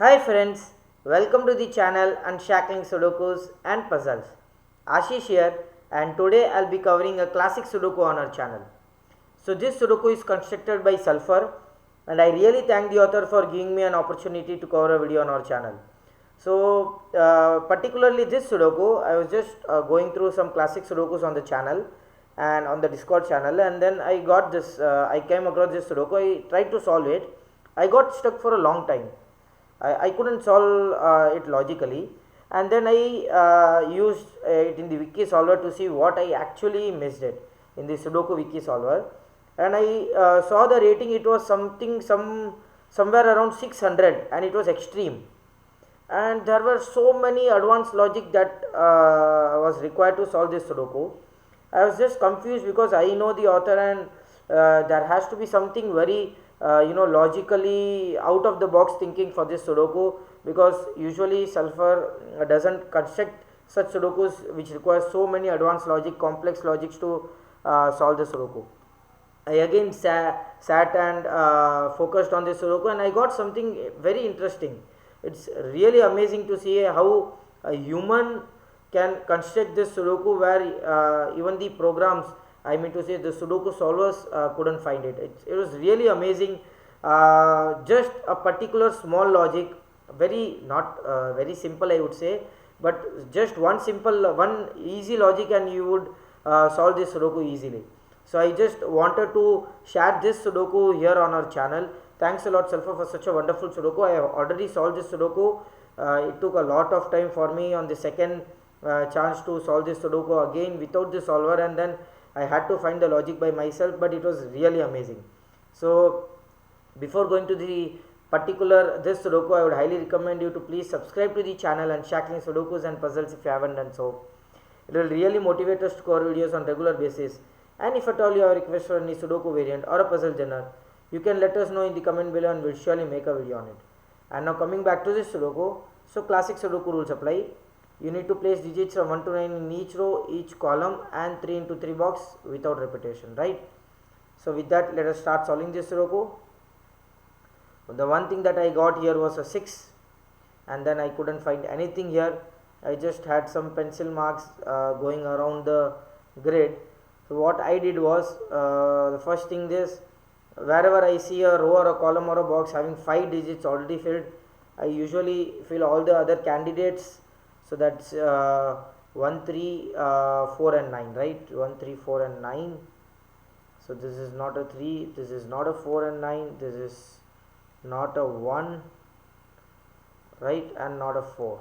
Hi friends, welcome to the channel Unshackling Sudokus and Puzzles. Ashish here, and today I'll be covering a classic Sudoku on our channel. So this Sudoku is constructed by Sulphur, and I really thank the author for giving me an opportunity to cover a video on our channel. So particularly this Sudoku, I was just going through some classic Sudokus on the channel and on the Discord channel, and then I got this. I came across this Sudoku. I tried to solve it. I got stuck for a long time. I couldn't solve it logically, and then I used it in the wiki solver to see what I actually missed it in the Sudoku wiki solver, and I saw the rating. It was somewhere around 600, and it was extreme, and there were so many advanced logic that was required to solve this Sudoku. I was just confused because I know the author, and there has to be something very logically out of the box thinking for this Sudoku, because usually Sulphur doesn't construct such Sudokus which require so many advanced logic, complex logics to solve the Sudoku. I again sat and focused on this Sudoku, and I got something very interesting. It's really amazing to see how a human can construct this Sudoku where even the programs, I mean to say the Sudoku solvers, couldn't find it. It was really amazing. Just a particular small logic, very not very simple I would say, but just one easy logic and you would solve this Sudoku easily. So I just wanted to share this Sudoku here on our channel. Thanks a lot Sulphur for such a wonderful Sudoku. I have already solved this Sudoku. It took a lot of time for me on the second chance to solve this Sudoku again without the solver, and then I had to find the logic by myself, but it was really amazing. So before going to the particular this Sudoku, I would highly recommend you to please subscribe to the channel and Unshackling Sudokus and Puzzles if you haven't done so. It will really motivate us to cover videos on regular basis, and if at all you have a request for any Sudoku variant or a puzzle genre, you can let us know in the comment below and we'll surely make a video on it. And now coming back to this Sudoku, so classic Sudoku rules apply. You need to place digits from 1 to 9 in each row, each column, and 3 into 3 box without repetition, right? So with that, let us start solving this Sudoku. The one thing that I got here was a 6, and then I couldn't find anything here. I just had some pencil marks going around the grid. So what I did was, the first thing is, wherever I see a row or a column or a box having 5 digits already filled, I usually fill all the other candidates. So that's 1, 3, 4 and 9, right? 1, 3, 4 and 9. So this is not a 3, this is not a 4 and 9, this is not a 1, right, and not a 4.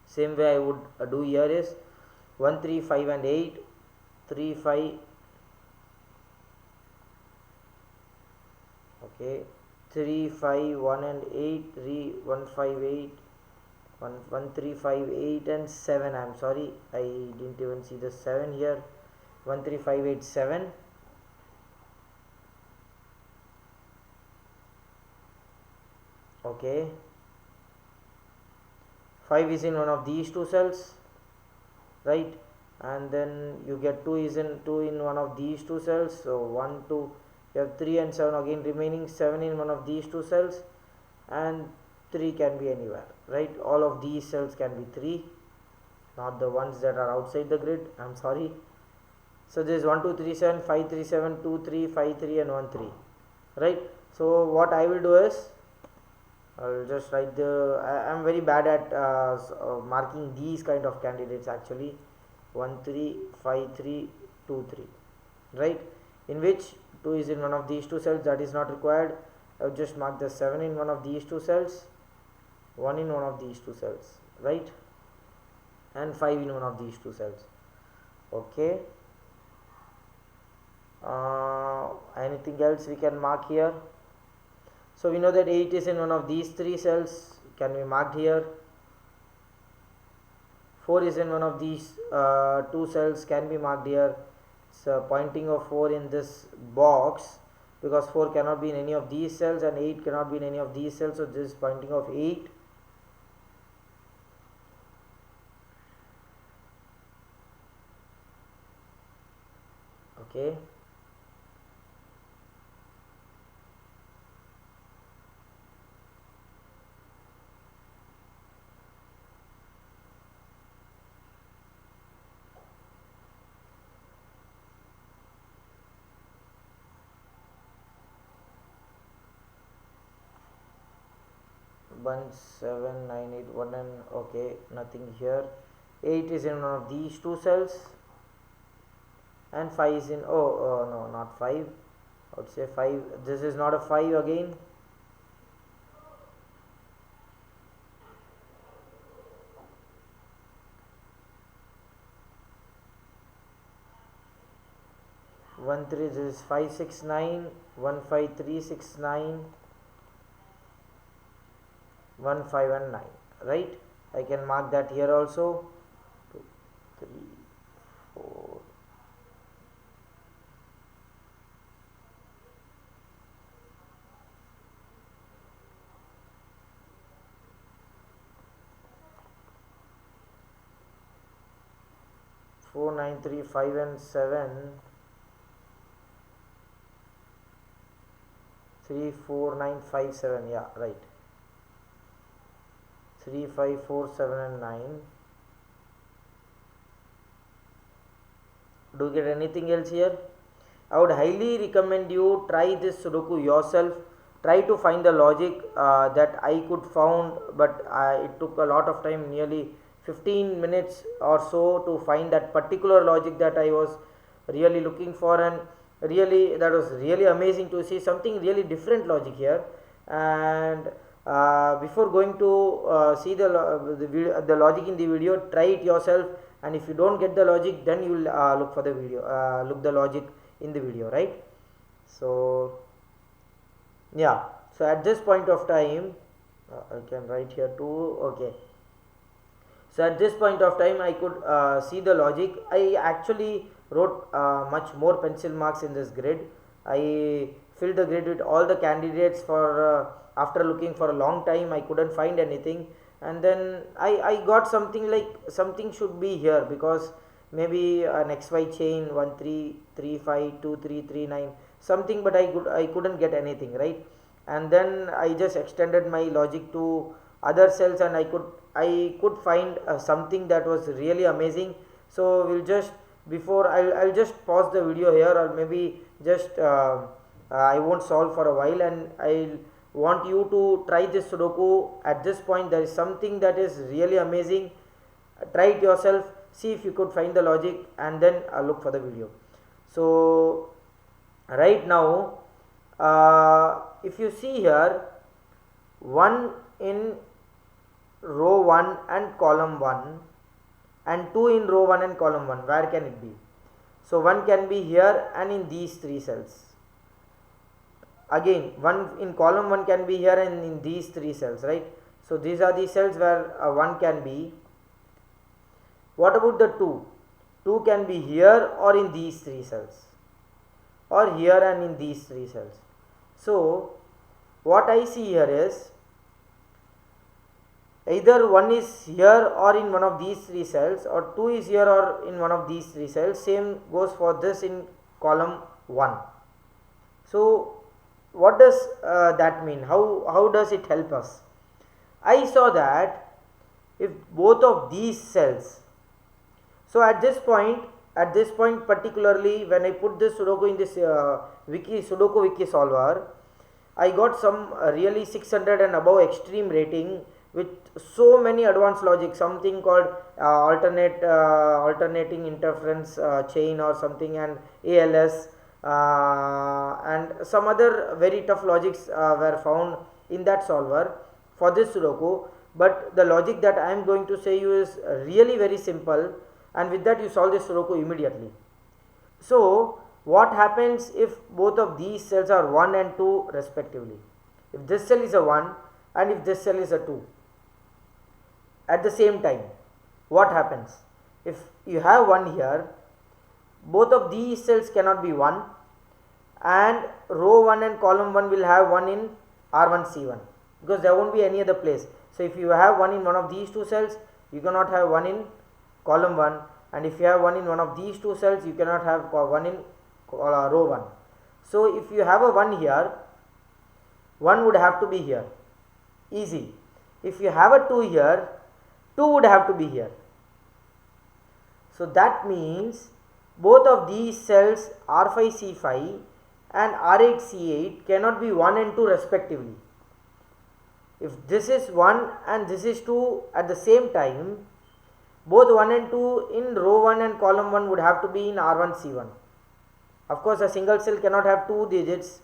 Same way I would do here is 1, 3, 5 and 8, 3, 5, okay, 3, 5, 1 and 8, 3, 1, 5, 8, 1, 3, 5, 8 and 7. I am sorry, I didn't even see the 7 here. 1, 3, 5, 8, 7. Okay. 5 is in one of these two cells, right? And then you get 2 in one of these two cells. So 1, 2, you have 3 and 7 again remaining, 7 in one of these two cells, and 3 can be anywhere, right? All of these cells can be 3, not the ones that are outside the grid. I'm sorry. So this is 1, 2, 3, 7, 5, 3, 7, 2, 3, 5, 3 and 1, 3, right? So what I will do is, I'll just write I'm very bad at marking these kind of candidates actually. 1, 3, 5, 3, 2, 3, right? In which 2 is in one of these two cells, that is not required. I will just mark the 7 in one of these two cells, 1 in one of these two cells, right, and 5 in one of these two cells. Okay. Anything else we can mark here? So we know that 8 is in one of these 3 cells, can be marked here. 4 is in one of these 2 cells, can be marked here. So pointing of 4 in this box, because 4 cannot be in any of these cells and 8 cannot be in any of these cells, so this is pointing of 8. Okay. 17981 and okay, nothing here. 8 is in one of these two cells and 5 is in no, not 5. I would say 5. This is not a 5 again. One three, this is 569, 15369, 15 and 9, right? I can mark that here also. 2, 3, 4. Four, 9, 3, 5 and 7. 3, 4, 9, 5, 7, yeah, right. 3, 5, 4, 7 and 9. Do you get anything else here? I would highly recommend you try this Sudoku yourself. Try to find the logic that I could found, but it took a lot of time, nearly 15 minutes or so to find that particular logic that I was really looking for, and really that was really amazing to see something really different logic here. And before going to see the logic in the video, try it yourself, and if you don't get the logic, then you will look for the video, look the logic in the video, right? So yeah, so at this point of time I can write here too. Okay, so at this point of time I could see the logic. I actually wrote much more pencil marks in this grid. I filled the grid with all the candidates for after looking for a long time. I couldn't find anything, and then I got something like something should be here, because maybe an XY chain 1 3 3 5 2 3 3 9 something, but I couldn't get anything, right? And then I just extended my logic to other cells, and I could find something that was really amazing. So we'll just, before I'll just pause the video here, or maybe just I won't solve for a while, and I'll want you to try this Sudoku. At this point there is something that is really amazing. Try it yourself, see if you could find the logic, and then look for the video. So right now if you see here, 1 in row 1 and column 1 and 2 in row 1 and column 1, where can it be? So 1 can be here and in these 3 cells. Again 1 in column 1 can be here and in these 3 cells, right? So these are the cells where 1 can be. What about the 2? 2 can be here or in these 3 cells, or here and in these 3 cells. So what I see here is either 1 is here or in one of these 3 cells, or 2 is here or in one of these 3 cells. Same goes for this in column 1. So what does that mean? How does it help us? I saw that if both of these cells, so at this point particularly, when I put this Sudoku in this Sudoku wiki solver, I got some really 600 and above extreme rating with so many advanced logic, something called alternating interference chain or something, and ALS, and some other very tough logics were found in that solver for this Sudoku. But the logic that I am going to say you is really very simple, and with that you solve this Sudoku immediately. So what happens if both of these cells are 1 and 2 respectively? If this cell is a 1 and if this cell is a 2 at the same time, what happens? If you have 1 here, both of these cells cannot be 1, and row 1 and column 1 will have 1 in R1C1, because there won't be any other place. So if you have 1 in one of these 2 cells, you cannot have 1 in column 1, and if you have 1 in one of these 2 cells, you cannot have 1 in row 1. So if you have a 1 here, 1 would have to be here, easy. If you have a 2 here, 2 would have to be here. So that means both of these cells R5C5 and R8C8 cannot be 1 and 2 respectively. if this is 1 and this is 2 at the same time, both 1 and 2 in row 1 and column 1 would have to be in R1 C1. Of course, a single cell cannot have 2 digits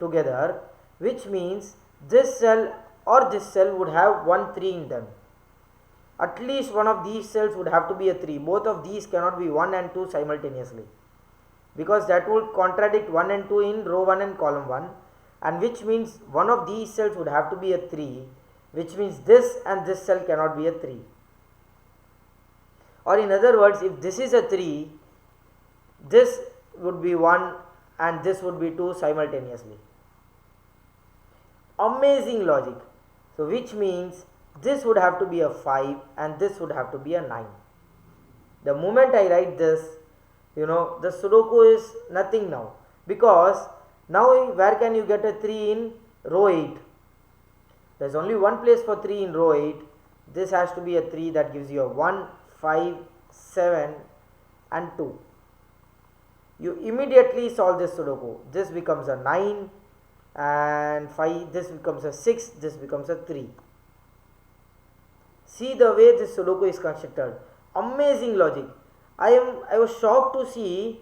together, which means this cell or this cell would have 1 3 in them. At least one of these cells would have to be a 3. Both of these cannot be 1 and 2 simultaneously, because that would contradict 1 and 2 in row 1 and column 1, and which means one of these cells would have to be a 3, which means this and this cell cannot be a 3. Or in other words, if this is a 3, this would be 1 and this would be 2 simultaneously. Amazing logic. So which means this would have to be a 5 and this would have to be a 9. The moment I write this, the Sudoku is nothing now, because now where can you get a 3 in row 8? There is only one place for 3 in row 8. This has to be a 3, that gives you a 1, 5, 7 and 2. You immediately solve this Sudoku. This becomes a 9 and 5, this becomes a 6, this becomes a 3. See the way this Sudoku is constructed. Amazing logic. I was shocked to see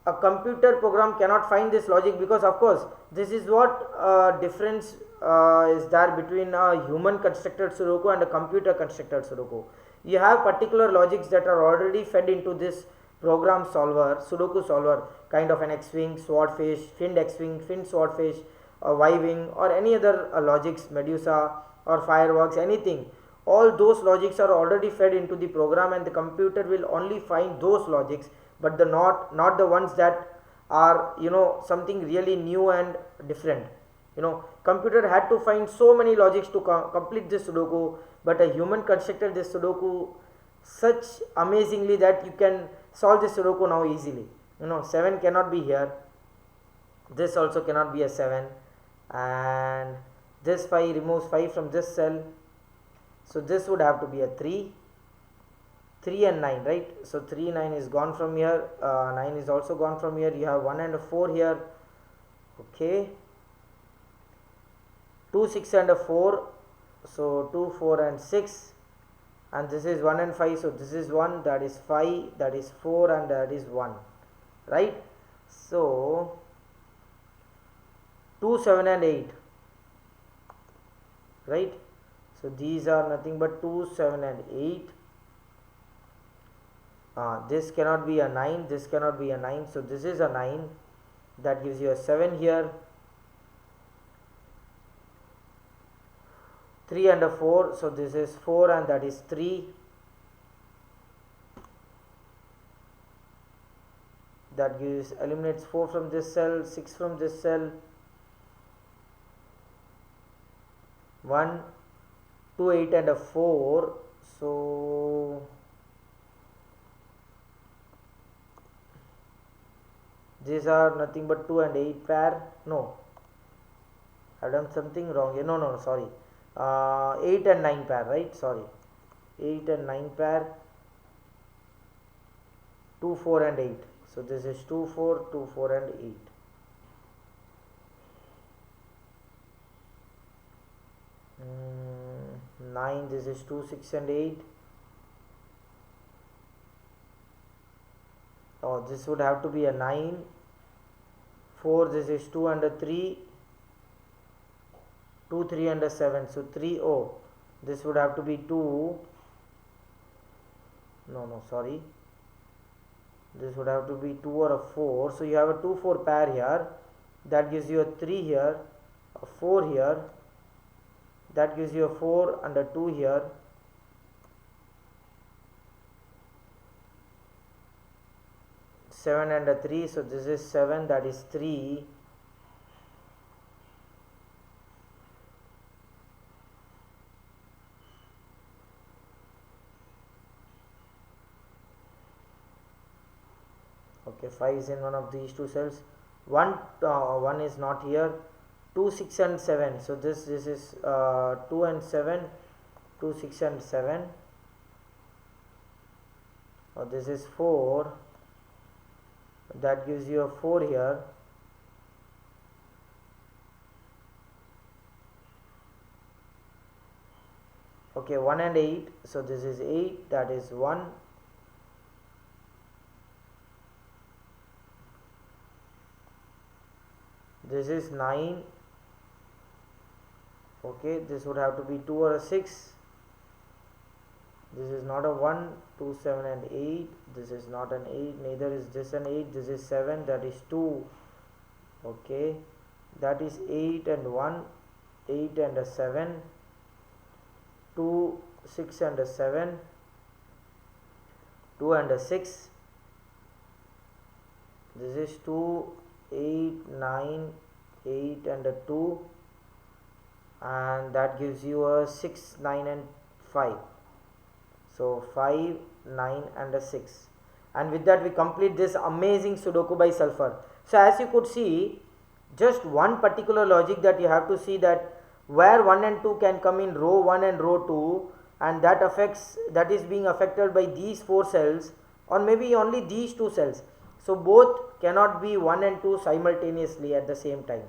a computer program cannot find this logic, because of course this is what difference is there between a human constructed Sudoku and a computer constructed Sudoku. You have particular logics that are already fed into this program solver, Sudoku solver, kind of an X-wing, swordfish, finned X-wing, finned swordfish, or Y-wing, or any other logics, Medusa or fireworks, anything. All those logics are already fed into the program, and the computer will only find those logics, but not the ones that are something really new and different. Computer had to find so many logics to complete this Sudoku, but a human constructed this Sudoku such amazingly that you can solve this Sudoku now easily. 7 cannot be here, this also cannot be a 7, and this 5 removes 5 from this cell, so this would have to be a 3 and 9, right? So 3, 9 is gone from here, 9 is also gone from here. You have 1 and a 4 here, okay, 2, 6 and a 4, so 2, 4 and 6, and this is 1 and 5, so this is 1, that is 5, that is 4 and that is 1, right? So 2, 7 and 8, right? So these are nothing but 2, 7 and 8. This cannot be a 9, this cannot be a 9, so this is a 9, that gives you a 7 here, 3 and a 4, so this is 4 and that is 3, that eliminates 4 from this cell, 6 from this cell, 1, 2, 8 and a 4, so these are nothing but 2 and 8 pair. No, I have done something wrong here. No, sorry, 8 and 9 pair, right? Sorry, 8 and 9 pair, 2, 4 and 8, so this is 2, 4, 2, 4 and 8. Nine, this is 2, 6 and 8. Oh, this would have to be a 9. 4, this is 2 and a 3. 2, 3 and a 7. So 3, oh, this would have to be 2. No, sorry. This would have to be 2 or a 4. So you have a 2, 4 pair here. That gives you a 3 here, a 4 here. That gives you a 4 and a 2 here. Seven and a 3, so this is 7, that is 3. Okay, 5 is in one of these two cells. 1 is not here. 2, 6 and 7, so this is 2 and 7, 2, 6 and 7. This is 4, that gives you a 4 here. Okay, 1 and 8, so this is 8, that is 1. This is 9. Okay, this would have to be 2 or a 6. This is not a 1, 2, 7 and 8. This is not an 8, neither is this an 8. This is 7, that is 2. Okay, that is 8 and 1, 8 and a 7, 2, 6 and a 7, 2 and a 6. This is 2, 8, 9, 8 and a 2, and that gives you a 6, 9 and 5. So 5, 9 and a 6, and with that we complete this amazing Sudoku by Sulphur. So as you could see, just one particular logic that you have to see, that where 1 and 2 can come in row 1 and row 2, and that is being affected by these 4 cells or maybe only these 2 cells. So both cannot be 1 and 2 simultaneously at the same time,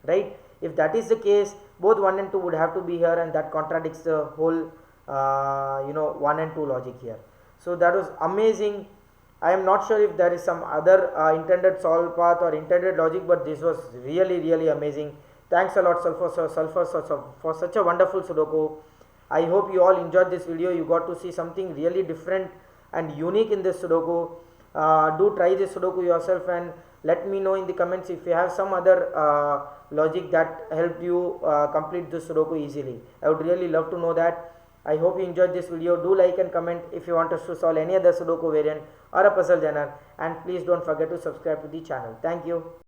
right? If that is the case, both 1 and 2 would have to be here, and that contradicts the whole 1 and 2 logic here. So that was amazing. I am not sure if there is some other intended solve path or intended logic, but this was really amazing. Thanks a lot, Sulphur, for such a wonderful Sudoku. I hope you all enjoyed this video. You got to see something really different and unique in this Sudoku. Do try this Sudoku yourself and let me know in the comments if you have some other logic that helped you complete this Sudoku easily. I would really love to know that. I hope you enjoyed this video. Do like and comment if you want us to solve any other Sudoku variant or a puzzle genre, and please don't forget to subscribe to the channel. Thank you.